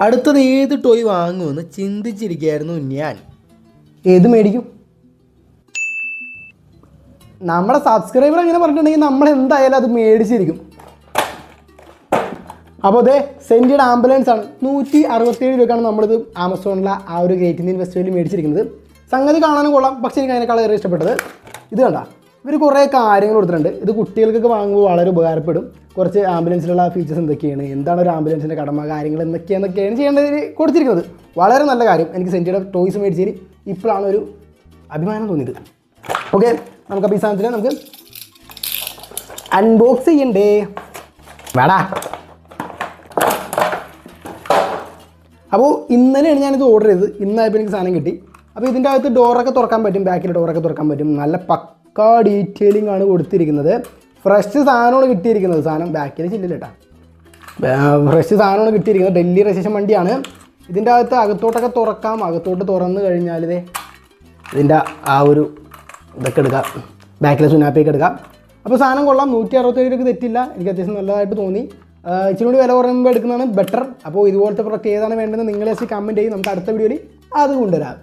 അടുത്തത് ഏത് ടോയ് വാങ്ങുമെന്ന് ചിന്തിച്ചിരിക്കുകയായിരുന്നു ഞാൻ. ഏത് മേടിക്കും? നമ്മുടെ സബ്സ്ക്രൈബർ അങ്ങനെ പറഞ്ഞിട്ടുണ്ടെങ്കിൽ നമ്മൾ എന്തായാലും അത് മേടിച്ചിരിക്കും. അപ്പോൾ അതെ, സെൻറ്റിയുടെ ആംബുലൻസ് ആണ്. 167 രൂപയ്ക്കാണ് നമ്മളിത് ആമസോണിലെ ആ ഒരു ഗ്രേറ്റ് ഇന്ത്യൻ ഫെസ്റ്റിവലിൽ മേടിച്ചിരിക്കുന്നത്. സംഗതി കാണാനും കൊള്ളാം, പക്ഷേ എനിക്ക് അതിനേക്കാൾ ഏറെ ഇഷ്ടപ്പെട്ടത് ഇത് കണ്ട. ഇവർ കുറേ കാര്യങ്ങൾ കൊടുത്തിട്ടുണ്ട്. ഇത് കുട്ടികൾക്കൊക്കെ വാങ്ങുമ്പോൾ വളരെ ഉപകാരപ്പെടും. കുറച്ച് ആംബുലൻസിലുള്ള ഫീച്ചേഴ്സ് എന്തൊക്കെയാണ്, എന്താണ് ഒരു ആംബുലൻസിൻ്റെ കടമ, കാര്യങ്ങൾ എന്തൊക്കെയാണ് ചെയ്യേണ്ടത് കൊടുത്തിരിക്കുന്നത്. വളരെ നല്ല കാര്യം. എനിക്ക് സെൻറ്റിയുടെ ടോയ്സ് മേടിച്ചതിൽ ഇപ്പോഴാണ് ഒരു അഭിമാനം തോന്നിയത്. ഓക്കെ, നമുക്കപ്പോൾ ഈ സാധനത്തിൽ നമുക്ക് അൺബോക്സ് ചെയ്യണ്ടേ. വേടാ. അപ്പോൾ ഇന്നലെയാണ് ഞാനിത് ഓർഡർ ചെയ്തത്. ഇന്നായപ്പോൾ എനിക്ക് സാധനം കിട്ടി. അപ്പോൾ ഇതിൻ്റെ അകത്ത് ഡോറൊക്കെ തുറക്കാൻ പറ്റും, ബാക്കിൽ ഡോറൊക്കെ തുറക്കാൻ പറ്റും. നല്ല പക്കാ ഡീറ്റെയിലിംഗ് ആണ് കൊടുത്തിരിക്കുന്നത്. ഫ്രഷ് സാധനമാണ് കിട്ടിയിരിക്കുന്നത്. സാധനം ബാക്കിൽ ചില്ലില്ല കേട്ടോ, ഫ്രഷ് സാധനമാണ് കിട്ടിയിരിക്കുന്നത്. ഡൽഹി രജിസ്ട്രേഷൻ വണ്ടിയാണ്. ഇതിൻ്റെ അകത്ത് അകത്തോട്ടൊക്കെ തുറക്കാം. അകത്തോട്ട് തുറന്ന് കഴിഞ്ഞാൽ ഇതിൻ്റെ ആ ഒരു ഇതൊക്കെ എടുക്കാം, ബാക്കിലെ സുനാപ്പിയൊക്കെ എടുക്കാം. അപ്പോൾ സാധനം കൊള്ളാം. 167 രൂപയ്ക്ക് തെറ്റില്ല. എനിക്ക് അത്യാവശ്യം നല്ലതായിട്ട് തോന്നി. ഇച്ചിരി കൂടി വില കുറയുമ്പോൾ എടുക്കുന്നതാണ് ബെറ്റർ. അപ്പോൾ ഇതുപോലത്തെ പ്രൊഡക്റ്റ് ഏതാണ് വേണ്ടതെന്ന് നിങ്ങൾ കമൻറ്റ് ചെയ്യും. നമുക്ക് അടുത്ത വീഡിയോയിൽ അത് കൊണ്ടുവരാം.